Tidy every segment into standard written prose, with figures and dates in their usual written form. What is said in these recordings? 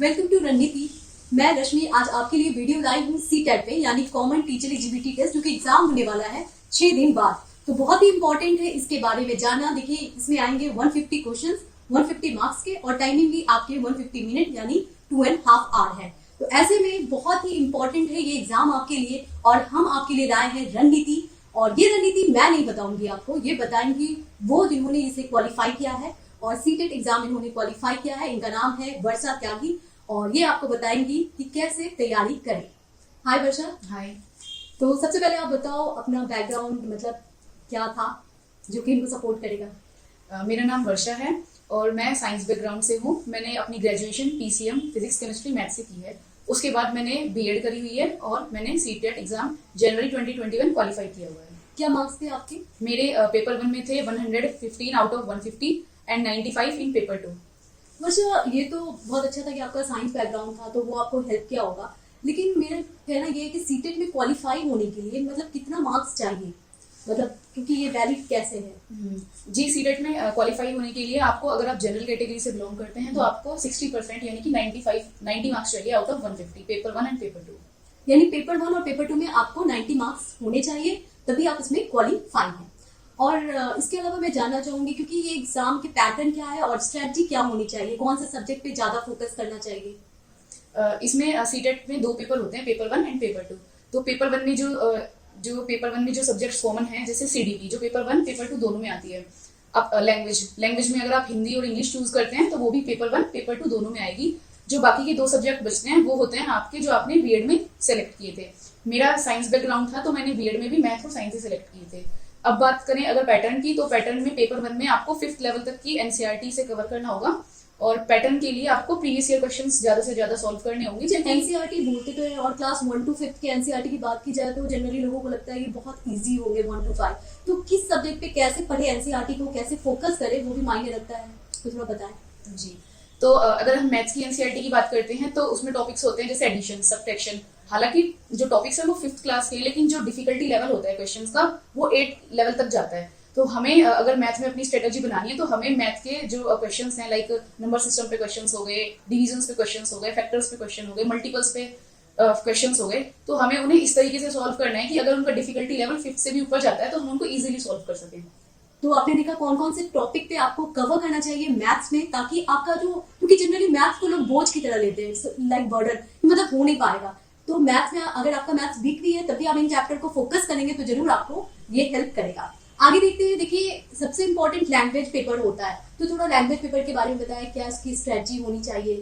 Welcome to रणनीति। मैं रश्मि आज आपके लिए वीडियो लाई हूँ सीटेट पे यानी कॉमन टीचर एलिजिबिलिटी टेस्ट, जो कि एग्जाम होने वाला है 6 दिन बाद। तो बहुत ही इंपॉर्टेंट है इसके बारे में जानना। देखिए, इसमें आएंगे 150 क्वेश्चंस 150 मार्क्स के और टाइमिंग भी आपके 150 मिनट यानी 2.5 आवर है। तो ऐसे में बहुत ही इंपॉर्टेंट है ये एग्जाम आपके लिए, और हम आपके लिए लाए हैं रणनीति। और ये रणनीति मैं नहीं बताऊंगी आपको, ये बताएंगी वो जिन्होंने इसे क्वालिफाई किया है और सीटेट एग्जाम इन्होंने क्वालिफाई किया है। इनका नाम है वर्षा त्यागी और ये आपको बताएंगी कि कैसे तैयारी करें। हाय वर्षा। हाय। तो सबसे पहले आप बताओ अपना बैकग्राउंड, मतलब क्या था जो कि इनको सपोर्ट करेगा। मेरा नाम वर्षा है और मैं साइंस बैकग्राउंड से हूँ। मैंने अपनी graduation PCM physics chemistry math से की है। उसके बाद मैंने बीएड करी हुई है और मैंने सीटेट एग्जाम जनवरी 2021 क्वालिफाई किया हुआ है। क्या मार्क्स थे आपके? मेरे पेपर 1 में थे 115 out of 150 and 95 in paper 2। वर्षा, ये तो बहुत अच्छा था कि आपका साइंस बैकग्राउंड था, तो वो आपको हेल्प किया होगा। लेकिन मेरा कहना ये है कि सीटेट में क्वालिफाई होने के लिए मतलब कितना मार्क्स चाहिए, मतलब क्योंकि ये वैलिड कैसे है? जी, सीटेट में क्वालिफाई होने के लिए आपको, अगर आप जनरल कैटेगरी से बिलोंग करते हैं तो आपको 60% यानी कि 90 मार्क्स चाहिए out of 150 paper 1 and paper 2। यानी पेपर 1 और पेपर 2 में आपको 90 मार्क्स होने चाहिए, तभी आप इसमें क्वालिफाई हैं। और इसके अलावा मैं जानना चाहूंगी क्योंकि ये एग्जाम के पैटर्न क्या है और स्ट्रेटजी क्या होनी चाहिए, कौन से सब्जेक्ट पे ज्यादा फोकस करना चाहिए? इसमें सीटेट में 2 पेपर होते हैं, पेपर 1 एंड पेपर 2। तो पेपर 1 में पेपर 1 में जो सब्जेक्ट्स कॉमन है, जैसे सीडीपी, जो पेपर 1 पेपर 2 दोनों में आती है। अब लैंग्वेज में अगर आप हिंदी और इंग्लिश चूज करते हैं तो वो भी पेपर 1 पेपर 2 दोनों में आएगी। जो बाकी के 2 सब्जेक्ट बचते हैं वो होते हैं आपके, जो आपने बीएड में सेलेक्ट किए थे। मेरा साइंस बैकग्राउंड था तो मैंने बीएड में भी मैथ और साइंस ही सेलेक्ट किए थे। अब बात करें अगर पैटर्न की, तो पैटर्न में पेपर 1 में आपको 5th लेवल तक की एनसीईआरटी से कवर करना होगा और पैटर्न के लिए आपको प्रीवियस ईयर क्वेश्चंस ज्यादा से ज्यादा सॉल्व करने होंगे। जब एनसीईआरटी बोलते तो है, और क्लास 1 to 5 के एनसीईआरटी की बात की जाए तो जनरली लोगों को लगता है ये बहुत इजी होंगे 1 to 5। तो किस सब्जेक्ट पे कैसे पढ़े, एनसीईआरटी को कैसे फोकस करें, वो भी मायने रखता है, तो थोड़ा बताएं। जी, तो अगर हम मैथ्स की एनसीईआरटी की बात करते हैं तो उसमें टॉपिक्स होते हैं जैसे एडिशन, सब्ट्रैक्शन। हालांकि जो टॉपिक्स है वो 5th क्लास के, लेकिन जो डिफिकल्टी लेवल होता है क्वेश्चंस का वो 8 लेवल तक जाता है। तो हमें अगर मैथ में अपनी स्ट्रेटेजी बनानी है तो हमें मैथ के जो क्वेश्चंस हैं, लाइक नंबर सिस्टम पे क्वेश्चंस हो गए, डिविजन्स पे क्वेश्चंस हो गए, फैक्टर्स पे क्वेश्चन हो गए, मल्टीपल्स पे क्वेश्चंस हो गए, तो हमें उन्हें इस तरीके से सॉल्व करना है कि अगर उनका डिफिकल्टी लेवल 5th से भी ऊपर जाता है तो हम उनको इजीली सॉल्व कर सकें। तो आपने देखा कौन कौन से टॉपिक पे आपको कवर करना चाहिए मैथ्स में, ताकि आपका जो, क्योंकि जनरली मैथ्स को लोग बोझ की तरह लेते हैं, लाइक बर्डन, मतलब हो नहीं पाएगा। तो मैथ्स में अगर आपका मैथ्स वीक भी है तभी आप इन चैप्टर को फोकस करेंगे तो जरूर आपको ये हेल्प करेगा। आगे देखते हैं। देखिए, सबसे इंपॉर्टेंट लैंग्वेज पेपर होता है, तो थोड़ा लैंग्वेज पेपर के बारे में बताएं, क्या इसकी स्ट्रेटजी होनी चाहिए?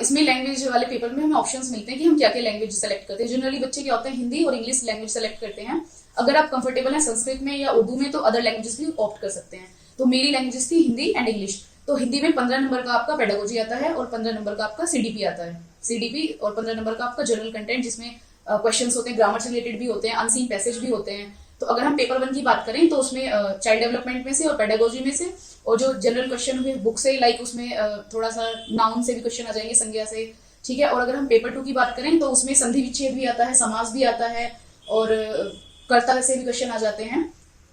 इसमें लैंग्वेज वाले पेपर में हमें ऑप्शंस मिलते हैं कि हम क्या क्या लैंग्वेज सेलेक्ट करते हैं। जनरली बच्चे क्या होते हैं, हिंदी और इंग्लिश लैंग्वेज सेलेक्ट करते हैं। अगर आप कंफर्टेबल हैं संस्कृत में या उर्दू में तो अदर लैंग्वेजेस भी ऑप्ट कर सकते हैं। तो मेरी लैंग्वेजेस थी हिंदी एंड इंग्लिश। तो हिंदी में 15 नंबर का आपका पेडागोजी आता है और 15 नंबर का आपका सीडीपी आता है। सीडीपी और 15 नंबर का आपका जनरल कंटेंट, जिसमें क्वेश्चंस होते हैं, ग्रामर से रिलेटेड भी होते हैं, अनसीन पैसेज भी होते हैं। तो अगर हम पेपर 1 की बात करें तो उसमें चाइल्ड डेवलपमेंट में से और पेडागोजी में से, और जो जनरल क्वेश्चन हुए बुक से, लाइक उसमें थोड़ा सा नाउन से भी क्वेश्चन आ जाएंगे, संज्ञा से, ठीक है। और अगर हम पेपर 2 की बात करें तो उसमें संधि विच्छेद भी आता है, समास भी आता है और कर्ता से भी क्वेश्चन आ जाते हैं।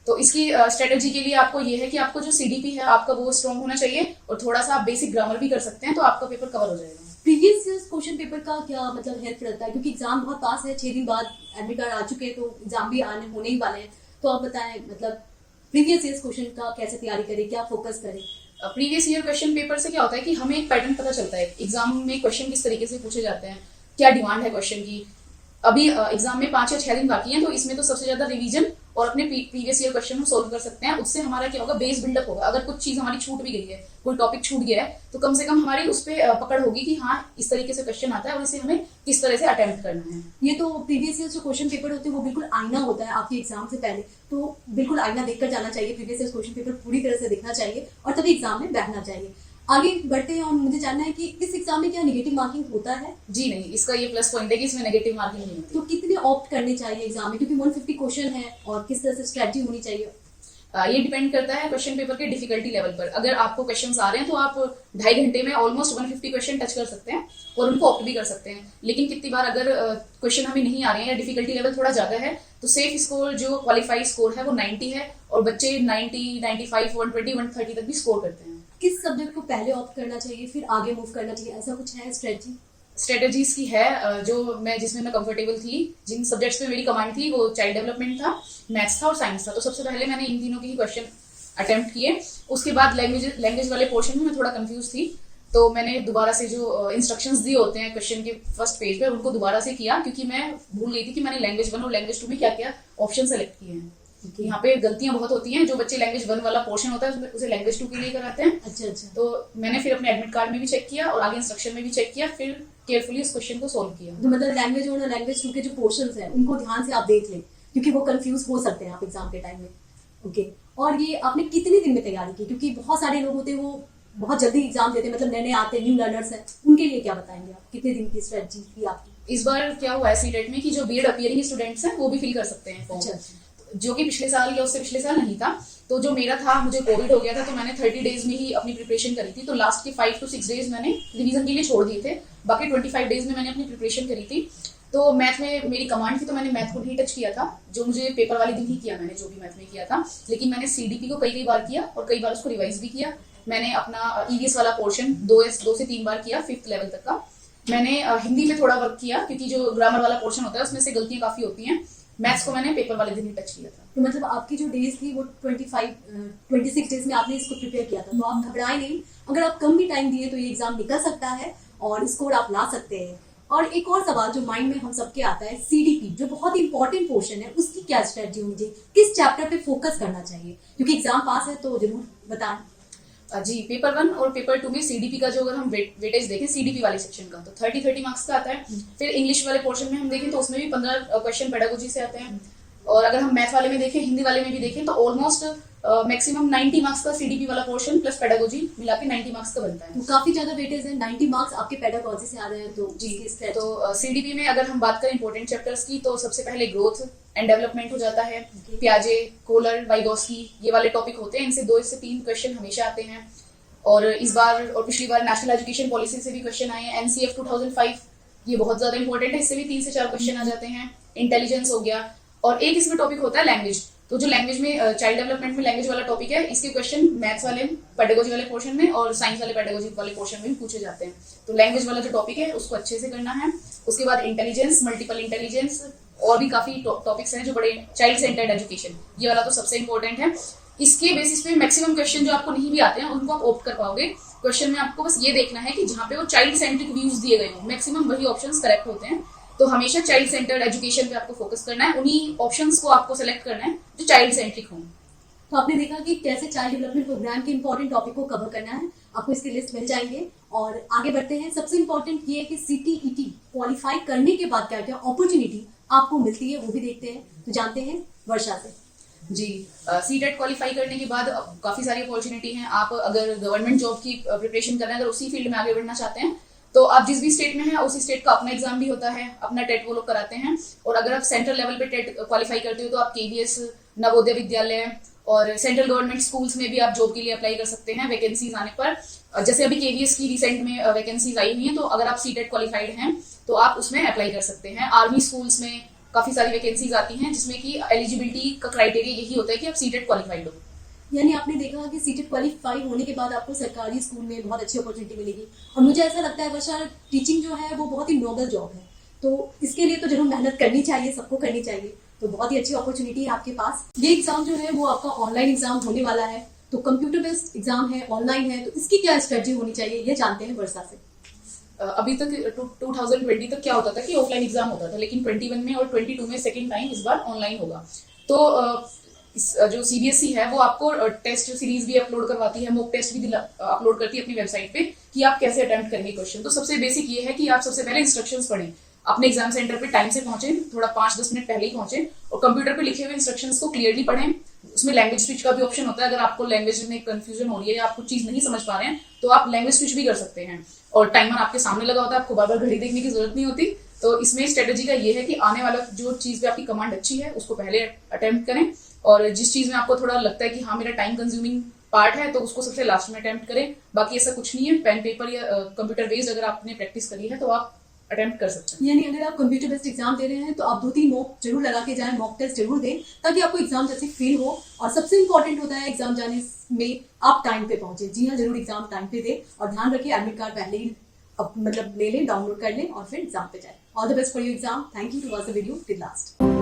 तो इसकी स्ट्रेटेजी के लिए आपको ये है कि आपको जो सीडीपी है आपका वो स्ट्रॉन्ग होना चाहिए और थोड़ा सा आप बेसिक ग्रामर भी कर सकते हैं, तो आपका पेपर कवर हो जाएगा। प्रीवियस क्वेश्चन पेपर का क्या मतलब हेल्प रहता है, क्योंकि एग्जाम बहुत पास है, 6 दिन बाद एडमिट कार्ड आ चुके हैं, तो एग्जाम भी होने ही वाले हैं। तो आप बताएं, मतलब प्रीवियस ईयर क्वेश्चन का कैसे तैयारी करें, क्या फोकस करें? प्रीवियस ईयर क्वेश्चन पेपर से क्या होता है कि हमें एक पैटर्न पता चलता है, एग्जाम में क्वेश्चन किस तरीके से पूछे जाते हैं, क्या डिमांड है क्वेश्चन की। अभी एग्जाम में 5 या 6 दिन बाकी हैं, तो इसमें तो सबसे ज्यादा रिवीजन और अपने प्रीवियस ईयर क्वेश्चन हम सोल्व कर सकते हैं। उससे हमारा क्या होगा, बेस बिल्डअप होगा। अगर कुछ चीज हमारी छूट भी गई है, कोई टॉपिक छूट गया है, तो कम से कम हमारी उस पर पकड़ होगी कि हाँ इस तरीके से क्वेश्चन आता है और इसे हमें किस तरह से अटेम्प्ट करना है। ये तो प्रीवियस ईयर जो क्वेश्चन पेपर होते हैं वो बिल्कुल आईना होता है आपके एग्जाम से पहले, तो बिल्कुल आईना देखकर जाना चाहिए। प्रीवियस ईयर क्वेश्चन पेपर पूरी तरह से देखना चाहिए और तभी एग्जाम में बैठना चाहिए। आगे बढ़ते हैं और मुझे जानना है कि इस एग्जाम में क्या नेगेटिव मार्किंग होता है? जी नहीं, इसका ये प्लस पॉइंट है कि इसमें नेगेटिव मार्किंग नहीं होती। तो कितने ऑप्ट करने चाहिए एग्जाम में, क्योंकि 150 क्वेश्चन है, और किस तरह से स्ट्रेटजी होनी चाहिए? ये डिपेंड करता है क्वेश्चन पेपर के डिफिकल्टी लेवल पर। अगर आपको क्वेश्चंस आ रहे हैं तो आप 2.5 घंटे में ऑलमोस्ट 150 क्वेश्चन टच कर सकते हैं और उनको ऑप्ट भी कर सकते हैं। लेकिन कितनी बार अगर क्वेश्चन हमें नहीं आ रहे हैं या डिफिकल्टी लेवल थोड़ा ज्यादा है, तो सेफ स्कोर जो क्वालिफाइड स्कोर है वो 90 है और बच्चे 90, 95, 120, 130 तक भी स्कोर करते हैं। किस सब्जेक्ट को पहले ऑप्ट करना चाहिए फिर आगे मूव करना चाहिए, ऐसा कुछ है स्ट्रेटजी? स्ट्रेटजीज की है जो मैं जिसमें मैं कंफर्टेबल थी, जिन सब्जेक्ट्स पे मेरी कमांड थी, वो चाइल्ड डेवलपमेंट था, मैथ्स था और साइंस था। तो सबसे पहले मैंने इन तीनों के ही क्वेश्चन अटेम्प्ट किए। उसके बाद लैंग्वेज वाले पोर्शन में मैं थोड़ा कंफ्यूज थी, तो मैंने दोबारा से जो इंस्ट्रक्शंस दिए होते हैं क्वेश्चन के फर्स्ट पेज पे, उनको दोबारा से किया, क्योंकि मैं भूल गई थी कि मैंने लैंग्वेज 1 और लैंग्वेज 2 में क्या क्या ऑप्शन सेलेक्ट किए हैं। यहाँ पे गलतियां बहुत होती हैं, जो बच्चे लैंग्वेज 1 वाला पोर्शन होता है उसे लैंग्वेज 2 के लिए कराते हैं। अच्छा। तो मैंने फिर अपने एडमिट कार्ड में भी चेक किया और आगे इंस्ट्रक्शन में भी चेक किया, फिर केयरफुली इस क्वेश्चन को सोल्व किया। तो मतलब लैंग्वेज 1 और लैंग्वेज 2 के जो पोर्शंस हैं उनको ध्यान से आप देख लें, क्योंकि वो कंफ्यूज हो सकते हैं आप एग्जाम के टाइम में। ओके। और ये आपने कितने दिन में तैयारी की? क्योंकि बहुत सारे लोग होते हैं वो बहुत जल्दी एग्जाम देते हैं, मतलब नए नए आते हैं, न्यू लर्नर्स हैं, उनके लिए क्या बताएंगे आप? कितने दिन की स्ट्रेटजी थी आपकी? इस बार क्या हुआ है सीटेट में कि जो बीएड अपीयरिंग स्टूडेंट्स हैं वो भी फिल कर सकते हैं फॉर्म। अच्छा। जो कि पिछले साल या उससे पिछले साल नहीं था। तो जो मेरा था, मुझे कोविड हो गया था, तो मैंने 30 डेज में ही अपनी प्रिपरेशन करी थी। तो लास्ट के 5 to 6 डेज मैंने रिवीजन के लिए छोड़ दिए थे, बाकी 25 डेज में मैंने अपनी प्रिपरेशन करी थी। तो मैथ में मेरी कमांड थी, तो मैंने मैथ को नहीं टच किया था, जो मुझे पेपर वाले दिन ही किया मैंने, जो भी मैथ में किया था। लेकिन मैंने सीडीपी को कई बार किया और कई बार उसको रिवाइज भी किया। मैंने अपना ईवीएस वाला पोर्शन 2 से 3 बार किया, 5th लेवल तक का। मैंने हिंदी में थोड़ा वर्क किया, क्योंकि जो ग्रामर वाला पोर्शन होता है उसमें से गलतियां काफी होती हैं। मैथ्स को मैंने पेपर वाले दिन ही टच किया था। तो मतलब आपकी जो डेज थी वो 26 डेज में आपने इसको प्रिपेयर किया था, तो आप घबराए नहीं। अगर आप कम भी टाइम दिए तो ये एग्जाम निकल सकता है और स्कोर आप ला सकते हैं। और एक और सवाल जो माइंड में हम सबके आता है, सीडीपी जो बहुत ही इंपॉर्टेंट पोर्शन है, उसकी क्या स्ट्रेटजी होनी चाहिए? किस चैप्टर पे फोकस करना चाहिए? क्योंकि एग्जाम पास है तो जरूर बताएं। जी, पेपर 1 और पेपर 2 में सीडीपी का जो अगर हम वेटेज देखें सीडीपी वाले सेक्शन का, तो 30 मार्क्स का आता है। फिर इंग्लिश वाले पोर्शन में हम देखें तो उसमें भी 15 क्वेश्चन पेडागोजी से आते हैं। और अगर हम मैथ वाले में देखें, हिंदी वाले में भी देखें, तो ऑलमोस्ट मैक्सिमम 90 मार्क्स का सीडीपी वाला पोर्शन प्लस पेडागोजी मिला के 90 मार्क्स का बनता है। तो काफी ज्यादा वेटेज है, 90 मार्क्स आपके पेडागोजी से आ रहे हैं। तो जी, तो सीडीपी में अगर हम बात करें इंपॉर्टेंट चैप्टर्स की, तो सबसे पहले ग्रोथ एंड डेवलपमेंट हो जाता है। पियाजे, कोलर, वाइगोस्की, ये वाले टॉपिक होते हैं। इनसे 2 से 3 क्वेश्चन हमेशा आते हैं। और इस बार और पिछली बार नेशनल एजुकेशन पॉलिसी से भी क्वेश्चन आए हैं। एनसीएफ 2005, ये बहुत ज्यादा इंपॉर्टेंट है, इससे भी 3 से 4 क्वेश्चन आ जाते हैं। इंटेलिजेंस हो गया। और एक इसमें टॉपिक होता है लैंग्वेज। तो जो लैंग्वेज में चाइल्ड डेवलपमेंट में लैंग्वेज वाला टॉपिक है, इसके क्वेश्चन मैथ्स वाले पेडागोजी वाले पोर्शन में और साइंस वाले पेडागोजी वाले पोर्शन में भी पूछे जाते हैं। तो लैंग्वेज वाला जो टॉपिक है उसको अच्छे से करना है। उसके बाद इंटेलिजेंस, मल्टीपल इंटेलिजेंस और भी काफी टॉपिक्स हैं जो बड़े, चाइल्ड सेंटर्ड एजुकेशन, ये वाला तो सबसे इंपॉर्टेंट है। इसके बेसिस पे मैक्सिमम क्वेश्चन जो आपको नहीं भी आते हैं उनको आप ऑप्ट कर पाओगे। क्वेश्चन में आपको बस ये देखना है कि जहाँ पे वो चाइल्ड सेंट्रिक व्यूज दिए गए हों, मैक्सिमम वही ऑप्शंस करेक्ट होते हैं। तो हमेशा चाइल्ड सेंटर्ड एजुकेशन पे आपको फोकस करना है, उन्हीं ऑप्शंस को आपको सेलेक्ट करना है जो चाइल्ड सेंट्रिक हों। तो आपने देखा कि कैसे चाइल्ड डेवलपमेंट प्रोग्राम के इंपॉर्टेंट टॉपिक को कवर करना है, आपको इसकी लिस्ट मिल जाएंगे। और आगे बढ़ते हैं। सबसे इंपॉर्टेंट ये है कि सीटीईटी क्वालिफाई करने के बाद क्या क्या अपॉर्चुनिटी आपको मिलती है, वो भी देखते हैं। तो जानते हैं वर्षा से। जी, सीटेट क्वालिफाई करने के बाद काफी सारी अपॉर्चुनिटी हैं। आप अगर गवर्नमेंट जॉब की प्रिपरेशन कर रहे हैं, अगर उसी फील्ड में आगे बढ़ना चाहते हैं, तो आप जिस भी स्टेट में हैं उसी स्टेट का अपना एग्जाम भी होता है, अपना टेट वो लोग कराते हैं। और अगर आप सेंट्रल लेवल पे टेट क्वालिफाई करते हो तो आप केवीएस, नवोदय विद्यालय और सेंट्रल गवर्नमेंट स्कूल्स में भी आप जॉब के लिए अप्लाई कर सकते हैं वैकेंसीज आने पर। जैसे अभी केवीएस की रिसेंट में वैकेंसीज आई हुई हैं, तो अगर आप सीटेट क्वालिफाइड हैं तो आप उसमें अप्लाई कर सकते हैं। आर्मी स्कूल्स में काफी सारी वैकेंसीज आती हैं, जिसमें कि एलिजिबिलिटी का क्राइटेरिया यही होता है कि आप सीटेट क्वालिफाइड हो। यानी आपने देखा कि सीटेट क्वालिफाई होने के बाद आपको सरकारी स्कूल में बहुत अच्छी अपॉर्चुनिटी मिलेगी। और मुझे ऐसा लगता है वर्षा, टीचिंग जो है वो बहुत ही नोबल जॉब है, तो इसके लिए तो जरूर मेहनत करनी चाहिए, सबको करनी चाहिए। तो बहुत ही अच्छी अपॉर्चुनिटी है आपके पास। ये एग्जाम जो है वो आपका ऑनलाइन एग्जाम होने वाला है, तो कंप्यूटर बेस्ड एग्जाम है, ऑनलाइन है, तो इसकी क्या स्ट्रेटजी होनी चाहिए, ये जानते हैं वर्षा से। अभी तक 2020 तक क्या होता था कि ऑफलाइन एग्जाम होता था, लेकिन 21 में और 22 में सेकेंड टाइम इस बार ऑनलाइन होगा। तो जो सीबीएसई है वो आपको टेस्ट सीरीज भी अपलोड करवाती है, मॉक टेस्ट भी अपलोड करती है अपनी वेबसाइट पे कि आप कैसे अटेम्प्ट करेंगे क्वेश्चन। तो सबसे बेसिक ये है कि आप सबसे पहले इंस्ट्रक्शंस पढ़ें, अपने एग्जाम सेंटर पे टाइम से पहुंचे, थोड़ा 5-10 मिनट पहले ही पहुंचे, और कंप्यूटर पे लिखे हुए इंस्ट्रक्शंस को क्लियरली पढ़ें। उसमें लैंग्वेज स्विच का भी ऑप्शन होता है। अगर आपको लैंग्वेज में कंफ्यूजन हो रही है या आप कुछ चीज नहीं समझ पा रहे हैं तो आप लैंग्वेज स्विच भी कर सकते हैं। और टाइमर आपके सामने लगा होता है, आपको बार बार घड़ी देखने की जरूरत नहीं होती। तो इसमें स्ट्रेटेजी का ये है कि आने वाला जो चीज पे आपकी कमांड अच्छी है उसको पहले अटेम्प्ट करें, और जिस चीज में आपको थोड़ा लगता है कि हाँ मेरा टाइम कंज्यूमिंग पार्ट है तो उसको सबसे लास्ट में अटेम्प्ट करें। बाकी ऐसा कुछ नहीं है, पेन पेपर या कंप्यूटर बेस्ड अगर आपने प्रैक्टिस करी है तो आप अटेम्प्ट कर सकते हैं। यानी अगर आप कंप्यूटर बेस्ड एग्जाम दे रहे हैं तो आप 2-3 मॉक जरूर लगा के जाएं, मॉक टेस्ट जरूर दें, ताकि आपको एग्जाम जैसे फील हो। और सबसे इंपॉर्टेंट होता है एग्जाम जाने में आप टाइम पे पहुंचे। जी हाँ, जरूर एग्जाम टाइम पे दें और ध्यान रखिए एडमिट कार्ड पहले ही मतलब ले लें, डाउनलोड कर लें और फिर एग्जाम पे जाएं। All the best for your exam. Thank you to watch the video till last.